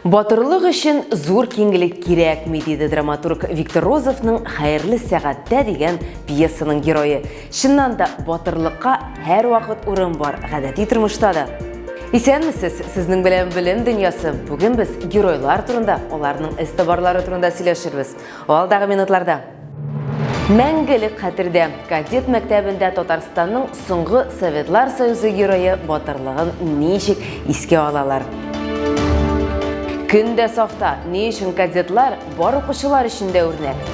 Батырлық үшін зор кеңгілік керек ме дейді драматург Виктор Розовның «Хайырлы сәғатта» деген пьесаның геройы. Шыннан да батырлыққа әр уақыт орын бар ғадати тұрмышта да. Исәнмісіз, сіздің білім дүниясы. Бүгін біз геройлар турында, оларның істі-барлары турында сөйлесербіз. Алдағы минутларда. Мәңгілік қатерде кадет мектебінде Татарстанның соңғы Советлар Союзы геройы батырлығын нешік еске алалар. Күнде софта не үшін кадетлар бар оқушылар ішінде өрнек.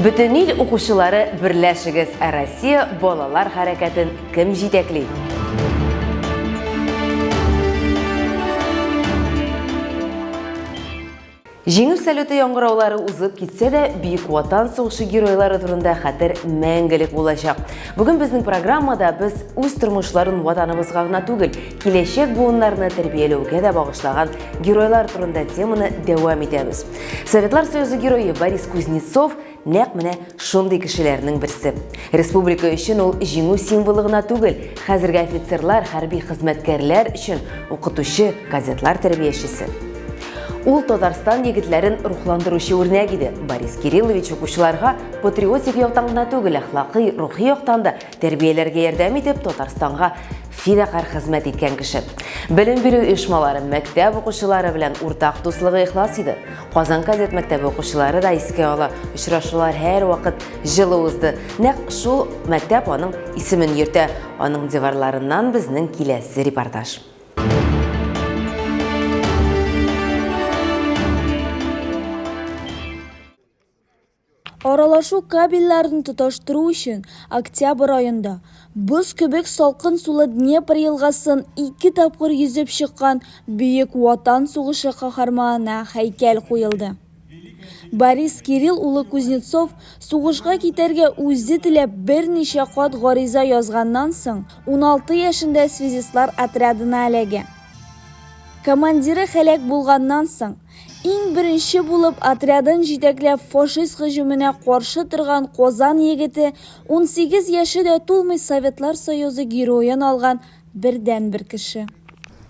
Бүтін ел оқушылары бірләшігіз, Россия балалар харакатын кім жетекли? Жеңіл сәлеті яңғыраулары ұзып кетсе де, Бейік Ватан соғышы геройлары турында хәтер мәңгілік болашақ. Бүгін біздің программада біз өз тұрмышларын ватанымызға ғана түгіл, келешек буындарына тәрбиелеуге де бағышлаған геройлар турында теманы дәуам етеміз. Советлар Союзы геройы Борис Кузнецов нәқ міне шондай кішілерінің бірсі. Республика үшін ол жеңу символығына түгіл, қазіргі офицерлар, хәрби қызметкерлер үшін оқытушы, кадетлар тәрбиешісі. Ул Татарстан егетләрен рухландырушы үрнәк иде. Борис Кириллович оқушыларға патриотик яктан гына түгел, әхлакый, рухи яктан да тәрбияләргә ярдәм итеп Татарстанга фидакар хезмәт иткән кеше. Белем бирү оешмалары мәктәп оқучылары белән уртак дуслыгы ихлас иде. Казан кадет мәктәбе оқучылары да искә ала. Очрашулар һәр вакыт җылы узды. Нәкъ шул мәктәп аның исемен йөртә. Аның диварларыннан безнең киләсе репортаж. Аралашу кабельләрен тоташтыру өчен октябрь айында боз кебек салкын сулы Днепр елгасын 2 тапкыр йөзеп чыккан Бөек Ватан сугышы каһарманына һәйкәл куелды. Борис Кирилл улы Кузнецов сугышка китәргә үзе теләп берничә кат гариза язганнан соң 16 яшендә связистлар отрядына эләгә. Командиры һәлак булганнан соң иң беренче булып отрядын җитәкләп фашист һөҗүменә каршы торган Казан егете 18 яше дә тулмый Советлар Союзы героен алган бердән-бер кеше.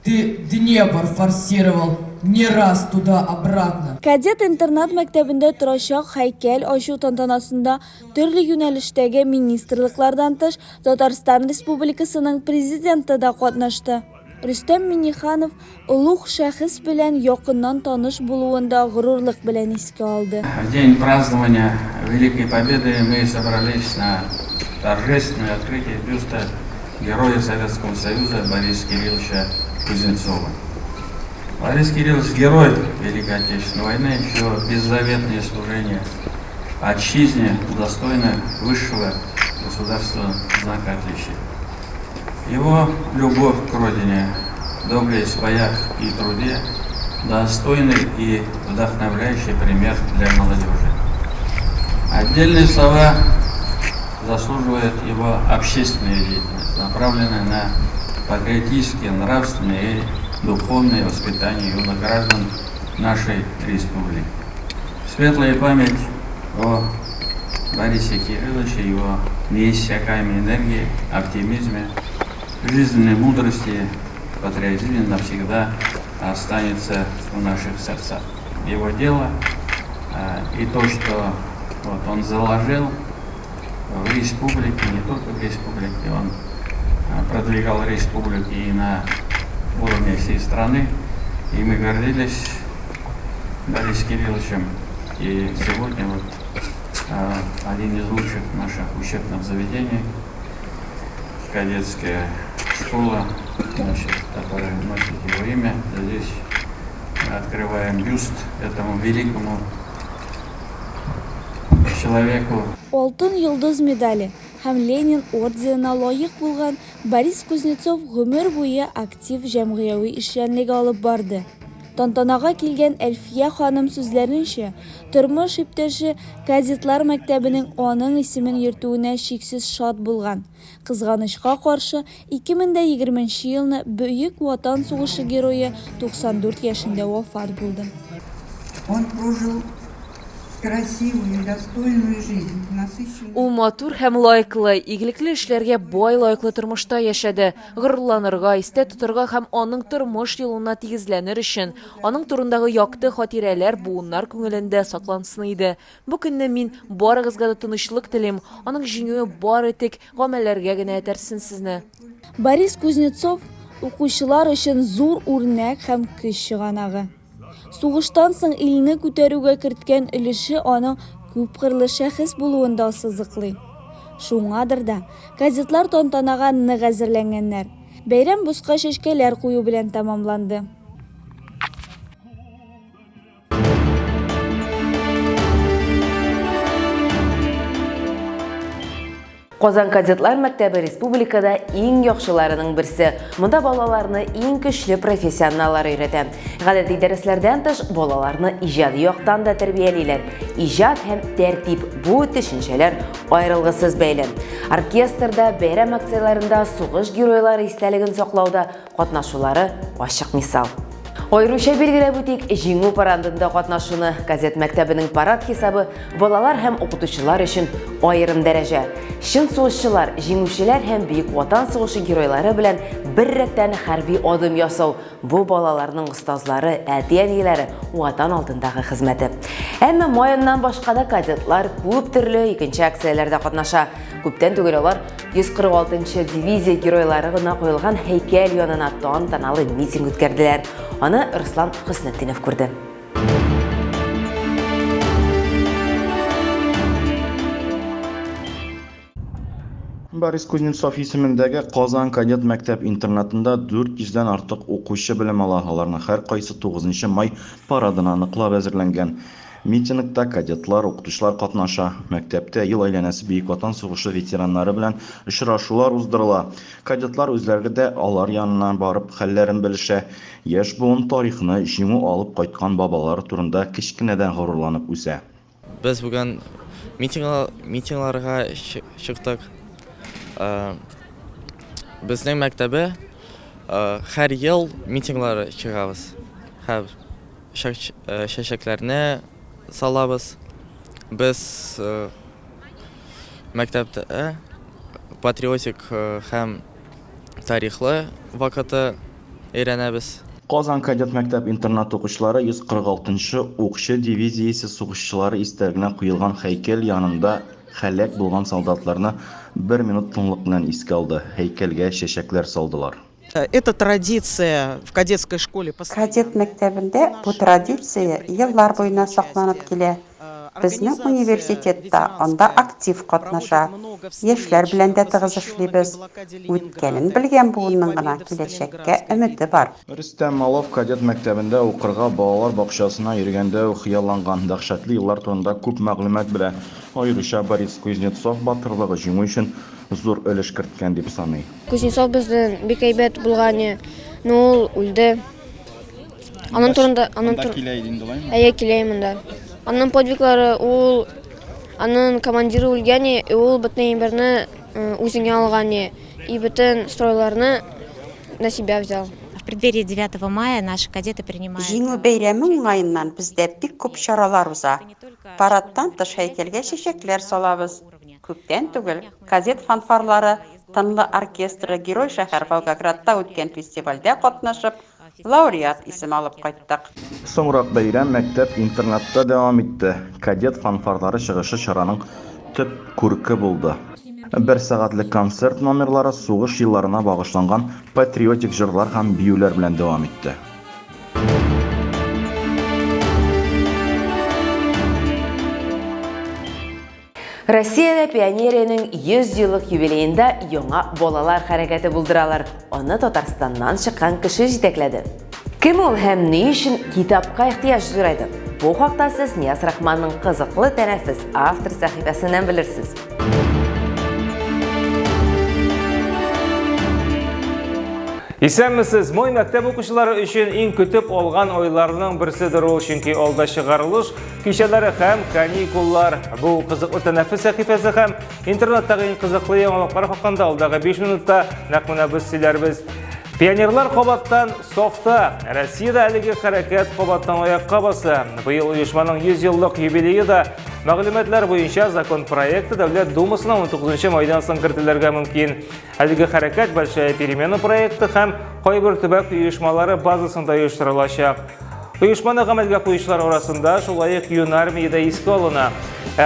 Ты Днепр форсировал не раз туда-обратно. Кадет-интернат мәктәбендә торачак һәйкәл ачу тантанасында төрле юнәлештәге министрлыклардан тыш Татарстан Республикасының президенты да катнашты. Рөстәм Миңнеханов улуг шәхес белән якыннан таныш булуында горурлык белән искә алды. В день празднования Великой Победы мы собрались на торжественное открытие бюста Героя Советского Союза Бориса Кирилловича Кузнецова. Борис Кириллович — герой Великой Отечественной войны, еще беззаветное служение отчизне, достойно высшего государственного знака отличия. Его любовь к родине, доблесть в боях и труде — достойный и вдохновляющий пример для молодежи. Отдельные слова заслуживает его общественная деятельность, направленная на патриотические, нравственные и духовные воспитания юных граждан нашей республики. Светлая память о Борисе Кирилловиче, его неиссякаемой энергии, оптимизме, жизненной мудрости, патриотизме навсегда останется в наших сердцах. Его дело и то, что он заложил в республике, не только в республике, он продвигал республики и на уровне всей страны. И мы гордились Борисом Кирилловичем. И сегодня один из лучших наших учебных заведений, кадетская школа, которая носит его имя. Здесь мы открываем бюст этому великому человеку. Алтын йолдыз медале һәм Ленин орденына лаек булган Борис Кузнецов гомер буе актив җәмгыяви эшчәнлек алып барды. Тантанага килгән Әлфия ханым сүзләренчә, тормыш иптәше кадетлар мәктәбенең аның исемен йөртүенә чиксез шат булган. Кызганычка каршы, 2020 елны Бөек Ватан сугышы герое 94 яшендә вафат булды. Он прожил красивую, достойную жизнь, насыщенную. Ул матур һәм лайыклы, игелекле эшләргә бай лайыклы тормышта яшәде. Горурланырга, истә тотырга һәм аның тормыш юлына тигезләнер өчен, аның турындагы якты хатирәләр буыннар күңелендә саклансын иде. Бу көнне мин барыгызга да тынычлык телим, аның җиңүе бары тик гамәлләргә генә этәрсен сезне. Борис Кузнецов укучылар өчен зур үрнәк һәм көч чыганагы. Сугыштан соң илне күтәрүгә керткән өлеше аның күп кырлы шәхес булуында сызыклый. Шуңадыр да газетлар тантанага нык әзерләнгәннәр. Бәйрәм бушка чәчкәләр кую белән тамамланды. Казан кадетлар мәктәбе республикада иң яхшыларының берсе. Монда балаларны иң көчле профессионаллар өйрәтә. Гадәти дәресләрдән тыш балаларны иҗади яктан да тәрбиялиләр. Иҗат һәм тәртип бу төшенчәләр аерылгысыз бәйле. Оркестрда, бәйрәм акцияларында сугыш геройлары истәлеген саклауда катнашулары ачык мисал. Айруча билгеләп үтик, җиңү парадында катнашуны газет мәктәбенең парад хисабы балалар һәм укытучылар өчен аерым дәрәҗә. Чын сугышчылар, җиңүчеләр һәм бөек ватан сугышы геройлары белән бер рәттән хәрби адым ясау бу балаларның остазлары, әти-әниләре ватан алдындагы хезмәте. Әмма майыннан башка да кадетлар күп төрле икенче акцияләрдә катнаша. Күптән түгел алар 146-нчы дивизия геройлары гына куелган һәйкәл янына тантаналы митинг үткәрделәр. Аны Руслан Хөснетдинов күрде. Борис Кузнецов исемендәге Казан кадет мәктәп интернатында 400-дән артык укучы белем ала. Аларның һәр кайсы 9 май парадына ныклап әзерләнгән. Митингта кадетлар, укытучылар катнаша. Мәктәптә ел әйләнәсе Бөек Ватан сугышы ветераннары белән очрашулар уздырыла. Кадетлар үзләре дә алар янына барып хәлләрен белешә. Яшь буын тарихны җиңү алып кайткан бабалар турында кичкенәдән горурланып үсә. Без бүген митингларга чыктык. Безнең мәктәбе һәр ел митинглар чыгабыз. Һәм чәчәкләрне салабыз. Без мәктәптә патриотик һәм тарихлы вакыты өйрәнәбез. Казан кадет мәктәп интернат укучылары 146-нчы укчы дивизиясе сугышчылары истәлегенә куелган һәйкәл янында хәлак булган солдатларны 1 минут тынлык белән искә алды. Һәйкәлгә чәчәкләр салдылар. Это традиция в кадетской школе. Кадет мәктәбендә бу традиция еллар буена сакланып килә. Безнең университетта анда актив катнаша. Яшьләр белән дә тыгыз эшлибез. Үткәнен белгән буынның гына киләчәккә өмете бар. Рөстәм Малов кадет мәктәбендә укырга балалар бакчасына йөргәндә хыялланган дәһшәтле еллар турында күп мәгълүмат белә. Аеруча Борис Кузнецов батырлыгы җиңү өчен зур өлеш керткән дип саный. Кузнецов бездән бик әйбәт булган, ул үлде. Аның турында килә монда. Аның подвиглары, ул аның командиры үлгән, ул бөтен берне үзенә алган, и бөтен стройларны на себя взял. В преддверии 9 мая наши кадеты принимают. Җиңү бәйрәме уңаеннан бездә бик күп чаралар уза. Парадтан тыш һәйкәлгә чәчәкләр салабыз. Күптән түгел кадет фанфарлары, тынлы оркестры Герой шәһәр Волгоградта үткән фестивальдә катнашып, лауреат исем алып кайттык. Соңрак бәйрәм мәктәп интернатта дәвам итте. Кадет фанфарлары чыгышы чараның төп күрке булды. 1 сәгатьлек концерт номерлары сугыш елларына багышланган патриотик җырлар һәм биюләр белән дәвам итте. Россиядә пионерияның 100 еллык юбилеенда яңа балалар хәрәкәте булдыралар. Аны Татарстаннан чыккан кеше җитәкләде. Кем ул һәм ни өчен китапка ихтыяҗ зурайды? Бу хакта сез Нияз Рахманның кызыклы тәнәфес автор сәхифәсеннән белерсез. Исәнмесез, мой мәктәп укучылары өчен иң көтеп алган ойларының берседер ул, чөнки алда чыгарылыш кичәләре һәм каникуллар. Бу кызыклы тәнәфес сәхифәсе һәм интернеттагы иң кызыклы яңалыклар хакында алдагы 5 минутта нәкъ менә без сөйләрбез. Пионерлар қобаттан софта. Россияда әлігі қаракет қобаттан аяққа басы. Бұйыл ұйышманың 100 жылдық юбилейі да мәғлүмәтләр бойынша закон проекты Дәулет Думасына 19 майдан кіртілерге мүмкін. Әлігі қаракет большая перемена проекты һәм қойбір түбәк ұйышмалары базасында ұйыштырылашақ. Ұйышманы ғамәлге қойышылар арасында шулайық юн армияда еске алына.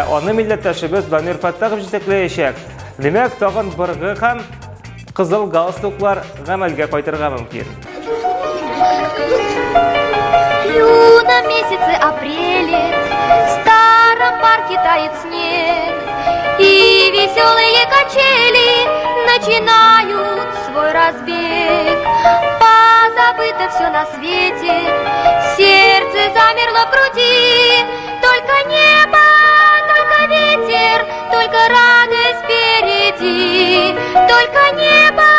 Оны милләттәшебез Дамир Фаттахов жетекләячәк. Демәк, тағын біргі һәм қызыл галстуклар ғамәлге қайтырға мүмкін. В юном месяце апреле в старом парке тает снег, и веселые качели начинают свой разбег. Позабыто все на свете, сердце замерло в груди, только небо, только ветер, только радость впереди. Только небо,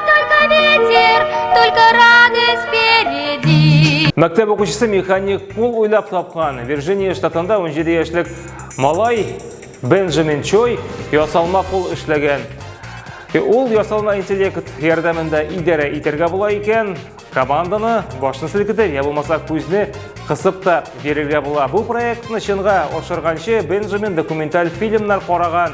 только ветер, только радость впереди. Мәктәп оқушысы механик пул ойлап тапқан. Вирджиния штатында 17 яшьлек малай Бенджамин Чой ясалма пул эшләгән. Ул ясалма интеллект ярдәмендә идарә итәргә була икән. Команданы башны селкетеп, я булмаса күзне кысып та бирергә була. Бу проектны чынга ашырганчы Бенджамин документаль фильмнар караган.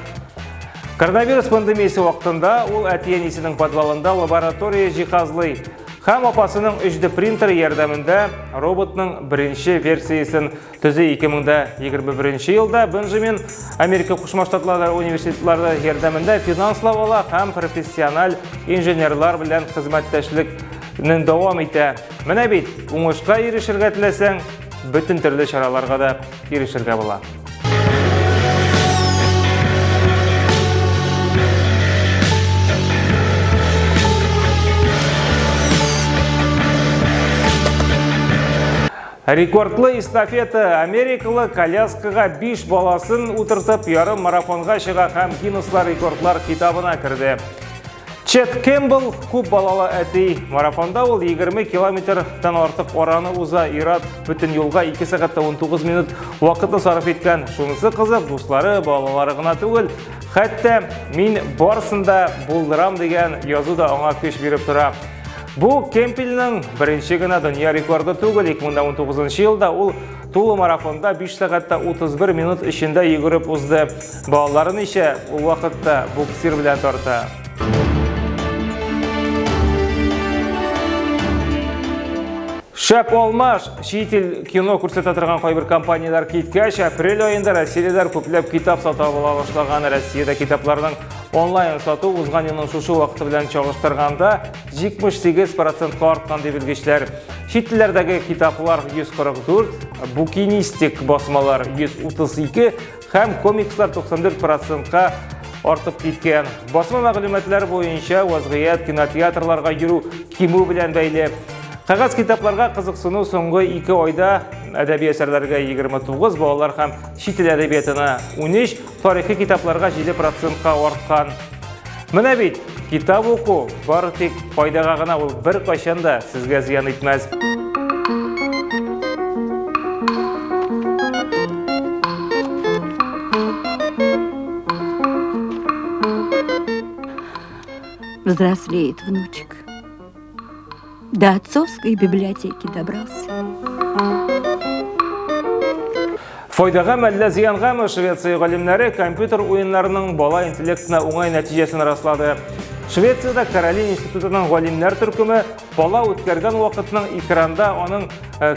Коронавирус пандемиясы вакытында ул әти-әнисенең подвалында лаборатория җиһазлый. Һәм апасының 3D принтер ярдәмендә роботның беренче версиясын төзе 2021 елда Бенджамин Америка Кушма Штатлары университетлары ярдәмендә финанслап ала һәм профессиональ инженерлар белән хезмәттәшлекне дәвам итә. Менә бит, уңышка ирешергә теләсәң, бөтен төрле чараларга да ирешергә була. Рекордлы эстафета Америкалы коляскаға 5 баласын утыртып ярым марафонға шыға һәм Гиннеслар рекордлар китабына кірді. Чет Кэмпбелл күп балалы әти. Марафонда ул 20 километрдан артык ораны уза, ират бүтін юлға 2 сағатта 19 минут вакытны сарыф еткән. Шунысы қызық, дуслары, балалары гына түгел, хәтта мин барысында булдырам дигән язу да аңа көч биреп тора. Бу Кэмпбеллның беренче генә дөнья рекорды түгел. 2019 елда ул тулы марафонда 5 сәгатьтә 31 минут эчендә йөгереп узды. Балаларын исә ул вакытта буксир белән тарта. Шәп алмаш, шетел кино күрсәтә торган кайбер компаниялар киткәч, апрель айында Россиядә күпләп китап сата башлаган. Россиядә китапларның онлайн сату узган елның шушы вакыты белән чагыштырганда 78% арткан дип белгечләр. Чит телләрдәге китаплар 144, букинистик басмалар 132 һәм комикслар 94%-ка артып киткән. Басма мәгълүматлары буенча вазгыять кинотеатрларга йөрү кимү белән бәйле. Кагаз китапларга кызыксыну соңгы 2 айда әдәби әсәрләргә 29, балалар һәм чит ил әдәбиятына 13, тарихи китапларга 7%-ка арткан. Менә бит, китап уку бары тик файдага гына, ул бер кайчан да сезгә зыян итмәс. Взрослеет внучек. До отцовской библиотеки добрался. Файдага мәллә зыянгамы Швеция галимнәре компьютер уеннарының бала интеллектына уңай нәтиҗәсен раслады. Швецияда Каролин институтының галимнәр төркеме бала үткәргән вакытның экранда аның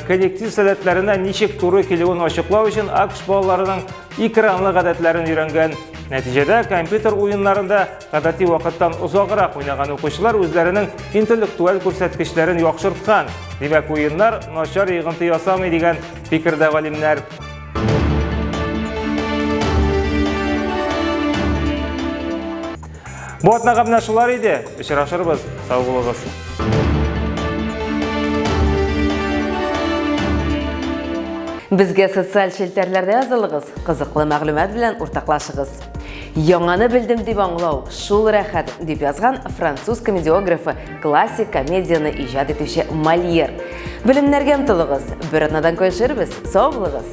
коллектив сәләтләренә ничек туры килүен ачыклау өчен АКШ балаларының экранлы гадәтләрен өйрәнгән. Нәтиҗәдә компьютер уеннарында гадәти вакыттан узаграк уйнаган укучылар үзләренең интеллектуаль күрсәткечләрен яхшырткан. Димәк, уеннар начар йогынты ясамый дигән фикердә галимнәр. Бу атнага менә шулар иде. Очрашырбыз. Сау булыгыз. Безгә социаль челтәрләрдә язылыгыз, кызыклы мәгълүмат белән уртаклашыгыз. Яңаны белдем дип аңлау, шул рәхәт дип язган француз комедиографы, классик комедияны иҗат итүче Мольер. Белемнәргә омтылыгыз. Бер атнадан күрешербез. Сау булыгыз.